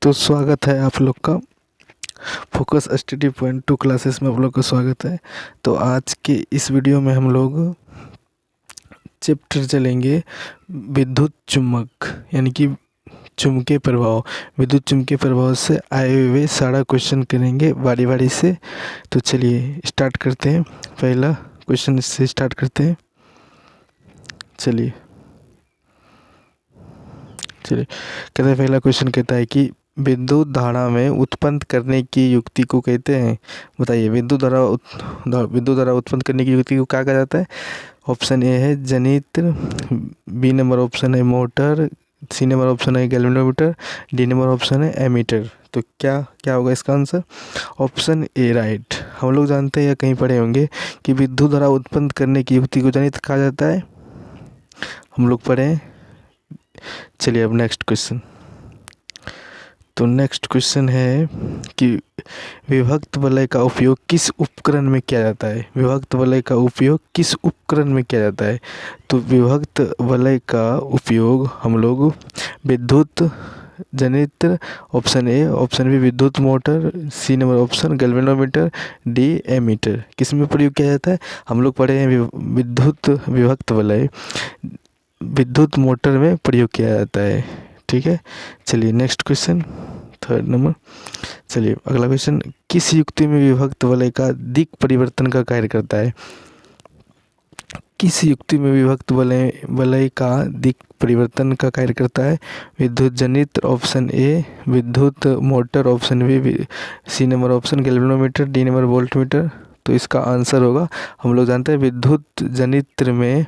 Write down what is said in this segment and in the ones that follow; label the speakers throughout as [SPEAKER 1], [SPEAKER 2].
[SPEAKER 1] तो स्वागत है आप लोग का फोकस स्टडी पॉइंट 2 क्लासेस में आप लोग का स्वागत है। तो आज के इस वीडियो में हम लोग चैप्टर चलेंगे विद्युत चुम्बक यानी कि चुंबकीय प्रभाव। विद्युत चुम्बकीय प्रभाव से आए हुए सारा क्वेश्चन करेंगे बारी बारी से। तो चलिए स्टार्ट करते हैं। पहला क्वेश्चन से स्टार्ट करते हैं। चलिए कहते हैं, पहला क्वेश्चन कहता है कि विद्युत धारा में उत्पन्न करने की युक्ति को कहते हैं। बताइए, विद्युत धारा उत्पन्न करने की युक्ति को क्या कहा जाता है। ऑप्शन ए है जनित्र, बी नंबर ऑप्शन है मोटर, सी नंबर ऑप्शन है गैल्वेनोमीटर, डी नंबर ऑप्शन है एमीटर। तो क्या होगा इसका आंसर। Option A right. हम लोग जानते हैं या कहीं पढ़े होंगे कि विद्युत धारा उत्पन्न करने की युक्ति को जनित्र कहा जाता है। हम लोग पढ़े। चलिए अब नेक्स्ट क्वेश्चन। तो नेक्स्ट क्वेश्चन है कि विभक्त वलय का उपयोग किस उपकरण में किया जाता है। विभक्त वलय का उपयोग किस उपकरण में किया जाता है। तो विभक्त वलय का उपयोग हम लोग विद्युत जनित्र, ऑप्शन ए, ऑप्शन बी विद्युत motor, C number option galvanometer, D ammeter, किस में प्रयोग किया जाता है। हम लोग पढ़े हैं विद्युत विभक्त वलय विद्युत मोटर में प्रयोग किया जाता है। ठीक है, चलिए नेक्स्ट क्वेश्चन, थर्ड नंबर। चलिए अगला क्वेश्चन, किस युक्ति में विभक्त वलय का दिक् परिवर्तन का कार्य करता है। किस युक्ति में विभक्त वलय का दिक् परिवर्तन का कार्य करता है। विद्युत जनित्र, ऑप्शन ए विद्युत motor, option B C number option galvanometer, D number voltmeter. तो इसका आंसर होगा, हम लोग जानते हैं विद्युत जनित्र में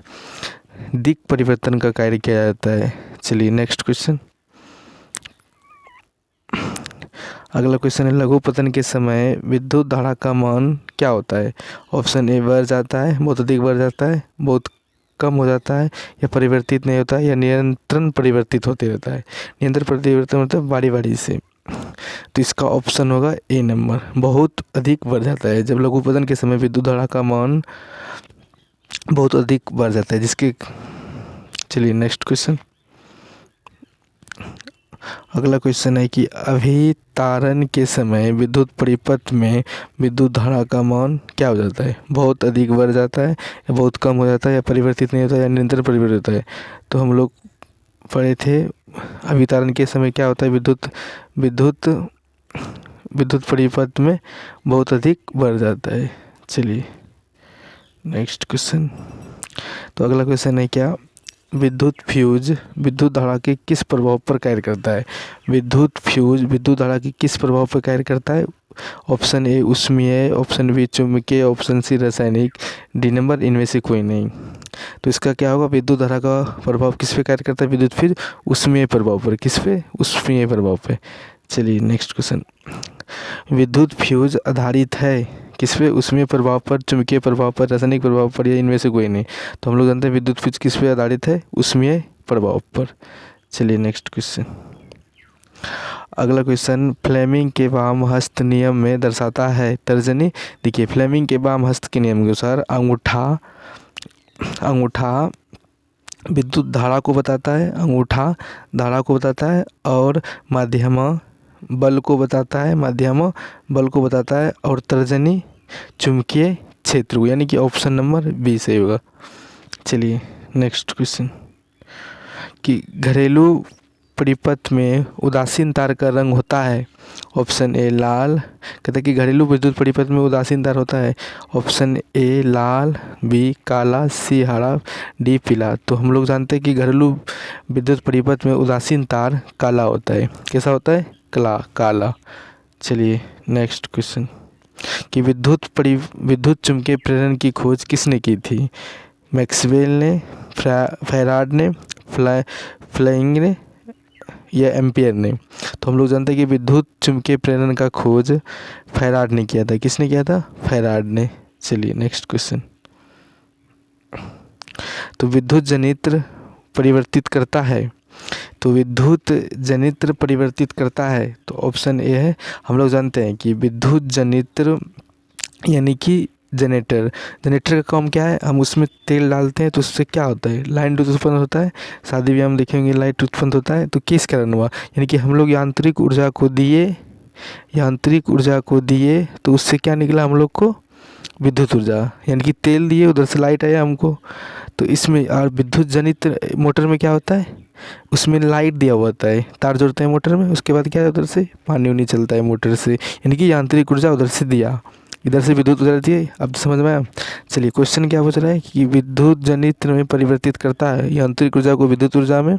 [SPEAKER 1] दिक् परिवर्तन का कार्य किया जाता है। चलिए नेक्स्ट क्वेश्चन। अगला क्वेश्चन है, लघु पतन के समय विद्युत धारा का मान क्या होता है। ऑप्शन ए बढ़ जाता है, बहुत अधिक बढ़ जाता है, बहुत कम हो जाता है, या परिवर्तित नहीं होता है, या निरंतर परिवर्तित होते रहता है। निरंतर परिवर्तन मतलब बारी बारी से। तो इसका ऑप्शन होगा ए नंबर, बहुत अधिक बढ़ जाता है। जब लघु पतन के समय विद्युत धारा का मान बहुत अधिक बढ़ जाता है जिसके। चलिए नेक्स्ट क्वेश्चन। अगला क्वेश्चन है कि अभितारण के समय विद्युत परिपथ में विद्युत धारा का मान क्या हो जाता है। बहुत अधिक बढ़ जाता है, या बहुत कम हो जाता है, या परिवर्तित नहीं होता है, या निरंतर परिवर्तित होता है। तो हम लोग पढ़े थे अभितारण के समय क्या होता है, विद्युत परिपथ में बहुत अधिक बढ़ जाता है। चलिए नेक्स्ट क्वेश्चन। तो अगला क्वेश्चन है, क्या विद्युत फ्यूज विद्युत धारा के किस प्रभाव पर कार्य करता है। विद्युत फ्यूज विद्युत धारा के किस प्रभाव पर कार्य करता है। ऑप्शन ए ऊष्मीय, ऑप्शन बी चुंबकीय, ऑप्शन सी रासायनिक, डी नंबर इनमें से कोई नहीं। तो इसका क्या होगा, विद्युत धारा का प्रभाव किस पे कार्य करता है। विद्युत फ्यूज ऊष्मीय प्रभाव पर। किस पे, ऊष्मीय प्रभाव पे। चलिए नेक्स्ट क्वेश्चन। विद्युत फ्यूज आधारित है किस पे, ऊष्मीय प्रभाव पर, चुंबकीय प्रभाव पर, रासायनिक प्रभाव पर, या इनमें से कोई नहीं। तो हम लोग जानते हैं विद्युत फ्यूज किस पे आधारित है, ऊष्मीय प्रभाव पर। चलिए नेक्स्ट क्वेश्चन। अगला क्वेश्चन, फ्लेमिंग के वाम हस्त नियम में दर्शाता है तर्जनी। देखिए, फ्लेमिंग के वाम हस्त के नियम के अनुसार अंगूठा विद्युत धारा को बताता है, अंगूठा धारा को बताता है, और माध्यमा बल को बताता है, और तर्जनी चुंबकीय क्षेत्र को, यानी कि ऑप्शन नंबर बी सही होगा। चलिए नेक्स्ट क्वेश्चन, कि घरेलू परिपथ में उदासीन तार का रंग होता है। ऑप्शन ए लाल, कहते हैं कि घरेलू विद्युत परिपथ में उदासीन तार होता है। ऑप्शन ए लाल, बी काला, सी हरा, डी पीला। तो हम लोग जानते हैं कि घरेलू विद्युत परिपथ में उदासीन तार काला होता है। कैसा होता है, काला। चलिए नेक्स्ट क्वेश्चन, कि विद्युत चुम्बकीय प्रेरण की खोज किसने की थी। मैक्सवेल ने, फैराड ने, फ्लेमिंग ने, या एम्पियर ने। तो हम लोग जानते हैं कि विद्युत चुम्बकीय प्रेरण का खोज फैराड ने किया था। किसने किया था, फैराड ने। चलिए नेक्स्ट क्वेश्चन। तो विद्युत जनित्र परिवर्तित करता है। तो विद्युत जनित्र परिवर्तित करता है, तो ऑप्शन ए है। हम लोग जानते हैं कि विद्युत जनित्र यानी कि जनरेटर। जनरेटर का काम क्या है, हम उसमें तेल डालते हैं तो उससे क्या होता है, लाइट उत्पन्न होता है। शादी ब्याह में देखेंगे लाइट उत्पन्न होता है, तो किस कारण हुआ, यानी कि हम लोग यांत्रिक ऊर्जा को दिए, तो उससे क्या निकला हम लोग को, विद्युत ऊर्जा। यानी कि तेल दिए, उधर से लाइट आया हमको। तो इसमें और विद्युत जनित मोटर में क्या होता है, उसमें लाइट दिया हुआ होता है, तार जोड़ते हैं मोटर में, उसके बाद क्या है, उधर से पानी उनी चलता है मोटर से, यानी कि यांत्रिक ऊर्जा उधर से दिया, इधर से विद्युत ऊर्जा दी। अब समझ में आया। चलिए क्वेश्चन क्या पूछ रहा है कि विद्युत जनित में परिवर्तित करता है यांत्रिक ऊर्जा को विद्युत ऊर्जा में।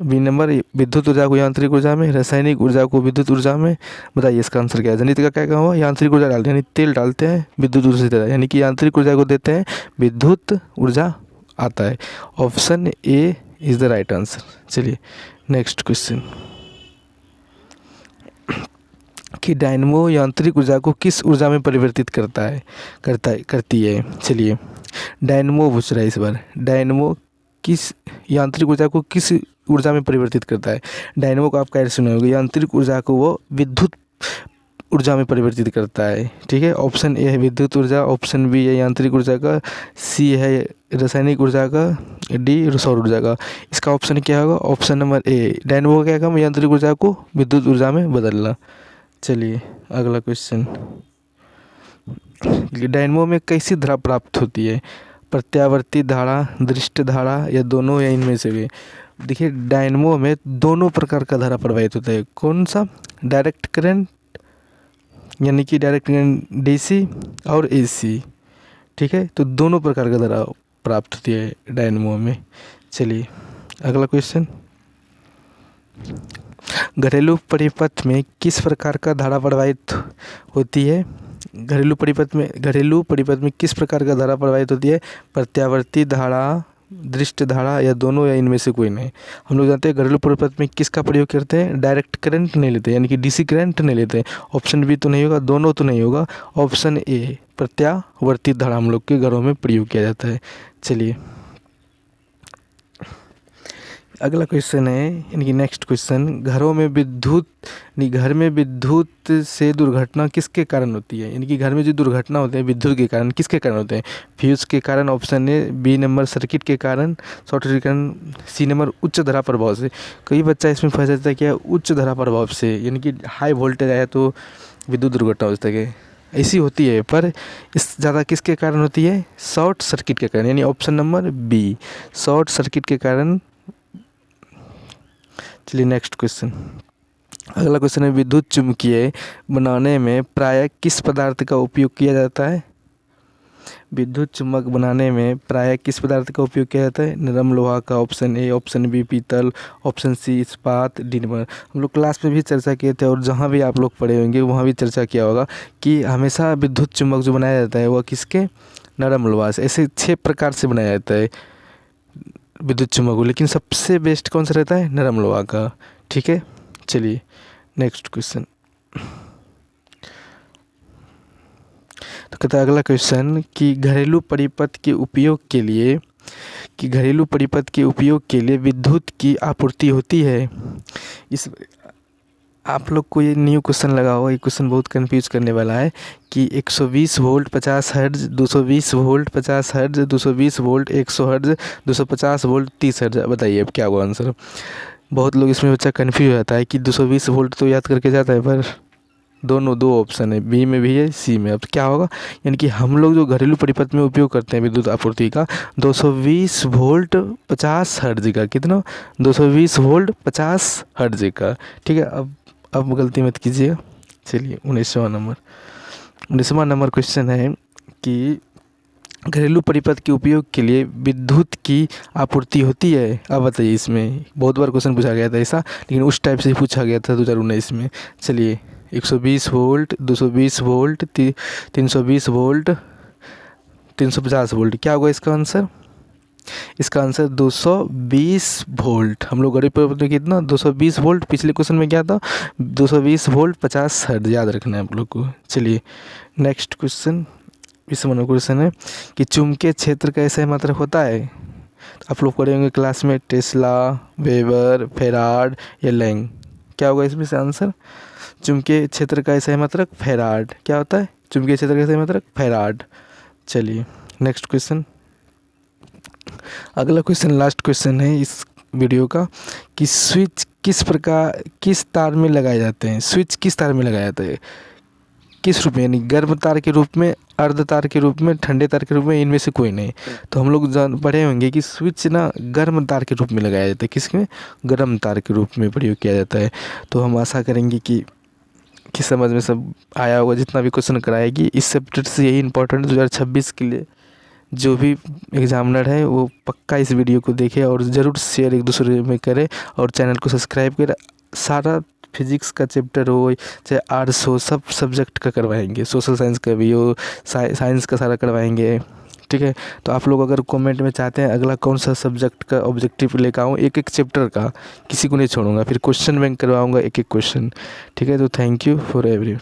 [SPEAKER 1] बी नंबर, विद्युत ऊर्जा को यांत्रिक ऊर्जा में, रासायनिक ऊर्जा को विद्युत ऊर्जा में। बताइए इसका आंसर क्या है। जनित का क्या काम हुआ, यांत्रिक ऊर्जा डालते हैं, यानी तेल डालते हैं, विद्युत ऊर्जा देता है, यानी कि यांत्रिक ऊर्जा को देते हैं, विद्युत ऊर्जा आता है। Option A is the right answer. चलिए नेक्स्ट क्वेश्चन, कि डायनमो यांत्रिक ऊर्जा को किस ऊर्जा में परिवर्तित करती है। चलिए डायनमो पूछ रहा है इस बार, डायनमो किस यांत्रिक ऊर्जा को किस ऊर्जा में परिवर्तित करता है। डायनमो को आप कैसे सुने होंगे, यांत्रिक ऊर्जा को वो विद्युत ऊर्जा में परिवर्तित करता है। ठीक है, ऑप्शन ए है विद्युत ऊर्जा, ऑप्शन बी है यांत्रिक ऊर्जा का, सी है रासायनिक ऊर्जा का, डी सौर ऊर्जा का। इसका ऑप्शन क्या होगा, ऑप्शन नंबर ए। डायनमो का क्या काम, यांत्रिक ऊर्जा को विद्युत ऊर्जा में बदलना। चलिए अगला क्वेश्चन, डायनमो में कैसी धारा प्राप्त होती है, प्रत्यावर्ती धारा, दृष्ट धारा, या दोनों, या इनमें से भी। देखिए डायनमो में दोनों प्रकार का धारा प्रवाहित होता है। कौन सा, डायरेक्ट करंट, यानी कि डायरेक्ट करंट डीसी और एसी। ठीक है, तो दोनों प्रकार का धारा प्राप्त होती है डायनमो में। चलिए अगला क्वेश्चन, घरेलू परिपथ में किस प्रकार का धारा प्रवाहित होती है। घरेलू परिपथ में किस प्रकार का धारा प्रवाहित होती है, प्रत्यावर्ती धारा, दृष्ट धारा, या दोनों, या इनमें से कोई नहीं। हम लोग जानते हैं घरेलू परिपथ में किसका प्रयोग करते हैं, डायरेक्ट करंट नहीं लेते, यानी कि डीसी करंट नहीं लेते। ऑप्शन बी तो नहीं होगा, दोनों तो नहीं होगा, ऑप्शन ए प्रत्यावर्ती धारा हम लोग के घरों में प्रयोग किया जाता है। चलिए अगला क्वेश्चन है, यानी कि नेक्स्ट क्वेश्चन, घर में विद्युत से दुर्घटना किसके कारण होती है। यानी कि घर में जो दुर्घटना होते हैं विद्युत के कारण, किसके कारण होते हैं, फ्यूज के कारण, option A. B number circuit के कारण, शॉर्ट सर्किट के कारण, सी नंबर उच्च धारा प्रभाव से। कई बच्चा इसमें फंस जाता है क्या, उच्च धारा प्रभाव से, यानी कि हाई वोल्टेज आया तो विद्युत दुर्घटना हो सकती है, ऐसी होती है। पर इस ज़्यादा किसके कारण होती है, शॉर्ट सर्किट के कारण, यानी option number B, short circuit के कारण। चलिए नेक्स्ट क्वेश्चन, अगला क्वेश्चन है, विद्युत चुम्बकीय बनाने में प्रायः किस पदार्थ का उपयोग किया जाता है। विद्युत चुम्बक बनाने में प्रायः किस पदार्थ का उपयोग किया जाता है, नरम लोहा का, ऑप्शन ए, ऑप्शन बी पीतल, ऑप्शन सी इस्पात, डी नंबर। हम लोग क्लास में भी चर्चा किए थे और जहाँ भी आप लोग पढ़े होंगे वहाँ भी चर्चा किया होगा कि हमेशा विद्युत चुम्बक जो बनाया जाता है वह किसके, नरम लोहा से। ऐसे 6 प्रकार से बनाया जाता है विद्युत चुम्बक को, लेकिन सबसे बेस्ट कौन सा रहता है, नरम लोहा का। ठीक है, चलिए नेक्स्ट क्वेश्चन, तो कहता है अगला क्वेश्चन कि घरेलू परिपथ के उपयोग के लिए विद्युत की आपूर्ति होती है। इस आप लोग को ये न्यू क्वेश्चन लगा होगा, ये क्वेश्चन बहुत कंफ्यूज करने वाला है कि 120 volt 50 hertz, 220 volt 50 hertz, 220 volt 100 hertz, 250 volt 30 hertz. बताइए अब क्या होगा आंसर। बहुत लोग इसमें बच्चा कंफ्यूज हो जाता है कि 220 वोल्ट तो याद करके जाता है, पर दो ऑप्शन है, बी में भी है, सी में। अब क्या होगा, यानी कि हम लोग जो घरेलू परिपथ में उपयोग करते हैं विद्युत आपूर्ति का, 220 वोल्ट 50 हर्ट्ज का, कितना, 220 वोल्ट 50 हर्ट्ज का। ठीक है, अब गलती मत कीजिएगा। चलिए 19वां नंबर क्वेश्चन है कि घरेलू परिपथ के उपयोग के लिए विद्युत की आपूर्ति होती है। अब बताइए, इसमें बहुत बार क्वेश्चन पूछा गया था ऐसा, लेकिन उस टाइप से ही पूछा गया था 2019 में। चलिए 120 वोल्ट, 220 वोल्ट, 320 वोल्ट, 350 वोल्ट, क्या होगा इसका आंसर। इसका आंसर 220 वोल्ट। हम लोग घरेलू परिपथ में कितना, 220 वोल्ट। पिछले क्वेश्चन में क्या था, 220 वोल्ट 50 हर्ट्ज, याद रखना है आप लोग को। चलिए नेक्स्ट क्वेश्चन, 20वां क्वेश्चन है कि चुंबकीय क्षेत्र का ऐसा मात्रक होता है। आप लोग पढ़े होंगे क्लास में, टेस्ला, वेबर, फेराड या लैंग। क्या होगा इसमें से आंसर, चुंबकीय क्षेत्र का ऐसा मात्रक फैराड। क्या होता है, चुंबकीय क्षेत्र का सही मात्रक फैराड। चलिए नेक्स्ट क्वेश्चन। अगला क्वेश्चन लास्ट क्वेश्चन है इस वीडियो का कि स्विच किस तार में लगाए जाते हैं। स्विच किस तार में लगाया जाता है, किस रूप में, यानी गर्म तार के रूप में, अर्ध तार के रूप में, ठंडे तार के रूप में, इनमें से कोई नहीं। तो हम लोग पढ़े होंगे कि स्विच ना गर्म तार के रूप में लगाया जाता है। किसमें? गर्म तार के रूप में प्रयोग किया जाता है। तो हम आशा करेंगे कि समझ में सब आया होगा जितना भी क्वेश्चन कराएगी। इस सब्जेक्ट से यही इंपॉर्टेंट 2026 के लिए जो भी एग्जामिनर है वो पक्का इस वीडियो को देखे और ज़रूर शेयर एक दूसरे में करे और चैनल को सब्सक्राइब करे। सारा फिजिक्स का चैप्टर हो चाहे आर्ट्स हो, सब सब्जेक्ट का करवाएंगे, सोशल साइंस का भी हो, साइंस का सारा करवाएंगे। ठीक है, तो आप लोग अगर कमेंट में चाहते हैं अगला कौन सा सब्जेक्ट का ऑब्जेक्टिव लेकर आऊँ, एक एक चैप्टर का, किसी को नहीं छोड़ूंगा, फिर क्वेश्चन बैंक करवाऊँगा एक एक क्वेश्चन। ठीक है, तो थैंक यू फॉर एवरी